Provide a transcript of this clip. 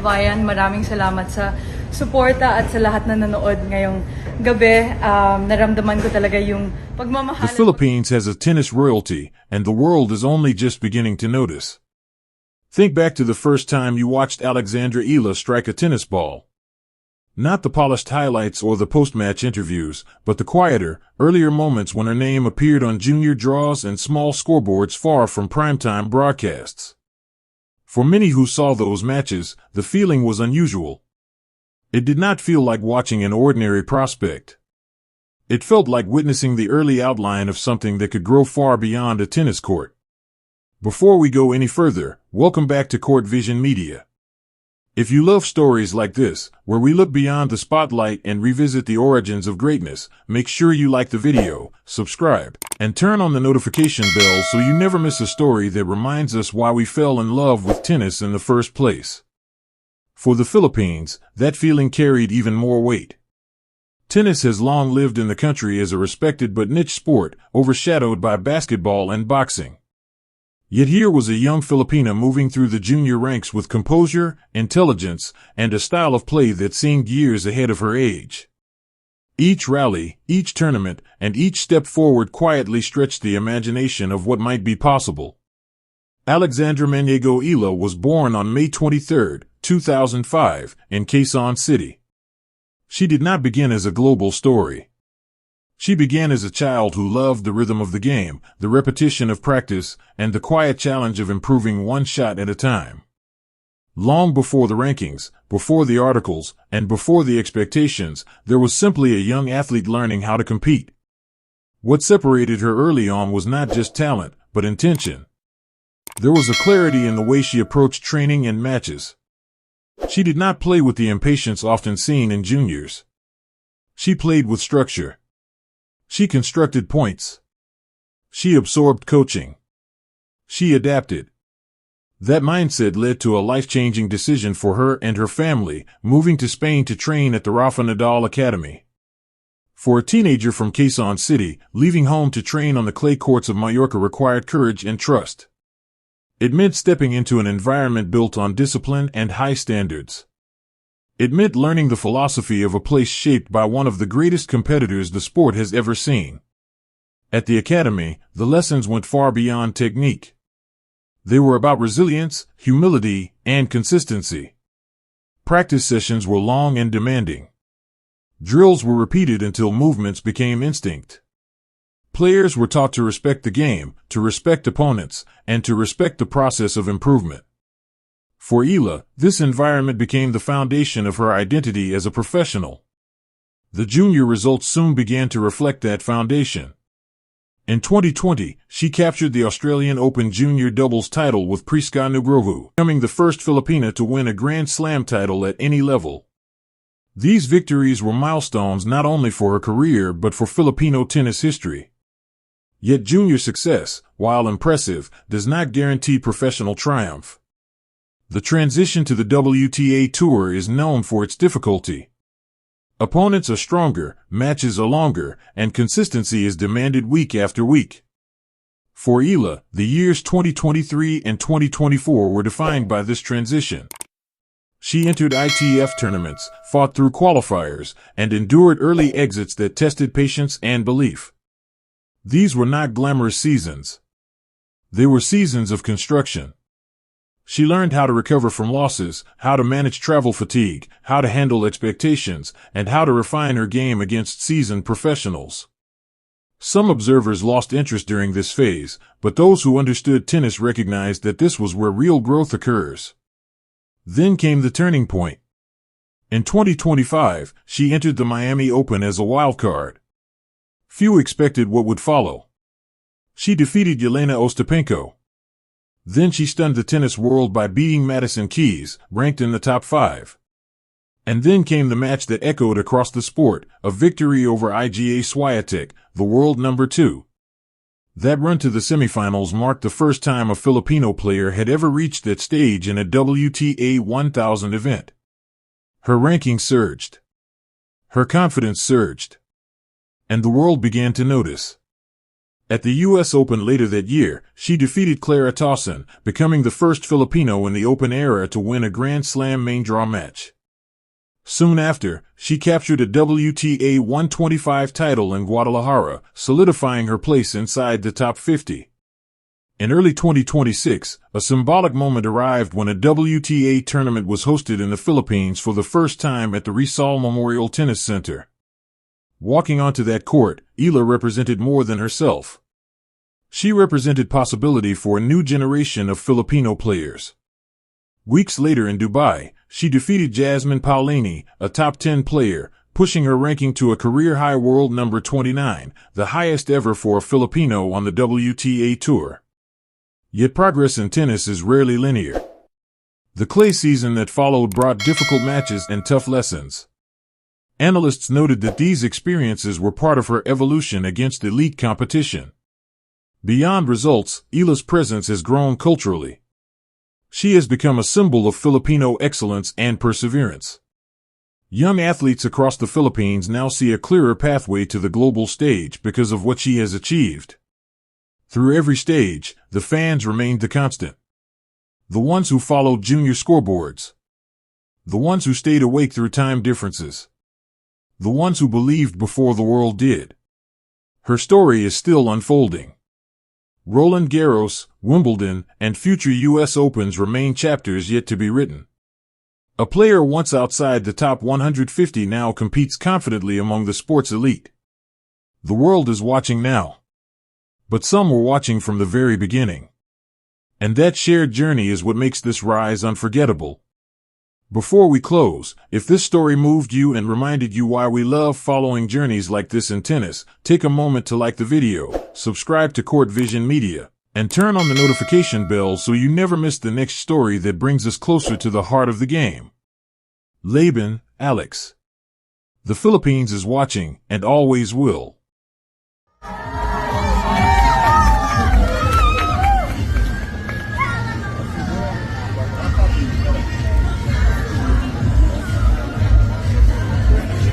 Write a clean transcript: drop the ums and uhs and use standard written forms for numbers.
kababayan, maraming salamat sa suporta at sa lahat na nanood ngayong gabi. Naramdaman ko talaga yung pagmamahal. The Philippines has a tennis royalty, and the world is only just beginning to notice. Think back to the first time you watched Alex Eala strike a tennis ball. Not the polished highlights or the post-match interviews, but the quieter, earlier moments when her name appeared on junior draws and small scoreboards far from primetime broadcasts. For many who saw those matches, the feeling was unusual. It did not feel like watching an ordinary prospect. It felt like witnessing the early outline of something that could grow far beyond a tennis court. Before we go any further, welcome back to Court Vision Media. If you love stories like this, where we look beyond the spotlight and revisit the origins of greatness, make sure you like the video, subscribe, and turn on the notification bell so you never miss a story that reminds us why we fell in love with tennis in the first place. For the Philippines, that feeling carried even more weight. Tennis has long lived in the country as a respected but niche sport, overshadowed by basketball and boxing. Yet here was a young Filipina moving through the junior ranks with composure, intelligence, and a style of play that seemed years ahead of her age. Each rally, each tournament, and each step forward quietly stretched the imagination of what might be possible. Alex Eala was born on May 23, 2005, in Quezon City. She did not begin as a global story. She began as a child who loved the rhythm of the game, the repetition of practice, and the quiet challenge of improving one shot at a time. Long before the rankings, before the articles, and before the expectations, there was simply a young athlete learning how to compete. What separated her early on was not just talent, but intention. There was a clarity in the way she approached training and matches. She did not play with the impatience often seen in juniors. She played with structure. She constructed points. She absorbed coaching. She adapted. That mindset led to a life-changing decision for her and her family, moving to Spain to train at the Rafa Nadal Academy. For a teenager from Quezon City, leaving home to train on the clay courts of Mallorca required courage and trust. It meant stepping into an environment built on discipline and high standards. It meant learning the philosophy of a place shaped by one of the greatest competitors the sport has ever seen. At the academy, the lessons went far beyond technique. They were about resilience, humility, and consistency. Practice sessions were long and demanding. Drills were repeated until movements became instinct. Players were taught to respect the game, to respect opponents, and to respect the process of improvement. For Eala, this environment became the foundation of her identity as a professional. The junior results soon began to reflect that foundation. In 2020, she captured the Australian Open junior doubles title with Priska Nugroho, becoming the first Filipina to win a Grand Slam title at any level. These victories were milestones not only for her career but for Filipino tennis history. Yet junior success, while impressive, does not guarantee professional triumph. The transition to the WTA Tour is known for its difficulty. Opponents are stronger, matches are longer, and consistency is demanded week after week. For Eala, the years 2023 and 2024 were defined by this transition. She entered ITF tournaments, fought through qualifiers, and endured early exits that tested patience and belief. These were not glamorous seasons. They were seasons of construction. She learned how to recover from losses, how to manage travel fatigue, how to handle expectations, and how to refine her game against seasoned professionals. Some observers lost interest during this phase, but those who understood tennis recognized that this was where real growth occurs. Then came the turning point. In 2025, she entered the Miami Open as a wildcard. Few expected what would follow. She defeated Jelena Ostapenko. Then she stunned the tennis world by beating Madison Keys, ranked in the top 5. And then came the match that echoed across the sport, a victory over Iga Swiatek, the world number 2. That run to the semifinals marked the first time a Filipino player had ever reached that stage in a WTA 1000 event. Her ranking surged. Her confidence surged. And the world began to notice. At the U.S. Open later that year, she defeated Clara Tauson, becoming the first Filipino in the Open era to win a Grand Slam main draw match. Soon after, she captured a WTA 125 title in Guadalajara, solidifying her place inside the top 50. In early 2026, a symbolic moment arrived when a WTA tournament was hosted in the Philippines for the first time at the Rizal Memorial Tennis Center. Walking onto that court, Eala represented more than herself. She represented possibility for a new generation of Filipino players. Weeks later in Dubai, she defeated Jasmine Paolini, a top 10 player, pushing her ranking to a career-high world number 29, the highest ever for a Filipino on the WTA Tour. Yet progress in tennis is rarely linear. The clay season that followed brought difficult matches and tough lessons. Analysts noted that these experiences were part of her evolution against elite competition. Beyond results, Eala's presence has grown culturally. She has become a symbol of Filipino excellence and perseverance. Young athletes across the Philippines now see a clearer pathway to the global stage because of what she has achieved. Through every stage, the fans remained the constant. The ones who followed junior scoreboards. The ones who stayed awake through time differences. The ones who believed before the world did. Her story is still unfolding. Roland Garros, Wimbledon, and future U.S. Opens remain chapters yet to be written. A player once outside the top 150 now competes confidently among the sport's elite. The world is watching now. But some were watching from the very beginning. And that shared journey is what makes this rise unforgettable. Before we close, if this story moved you and reminded you why we love following journeys like this in tennis, take a moment to like the video, subscribe to Court Vision Media, and turn on the notification bell so you never miss the next story that brings us closer to the heart of the game. Laban, Alex. The Philippines is watching, and always will.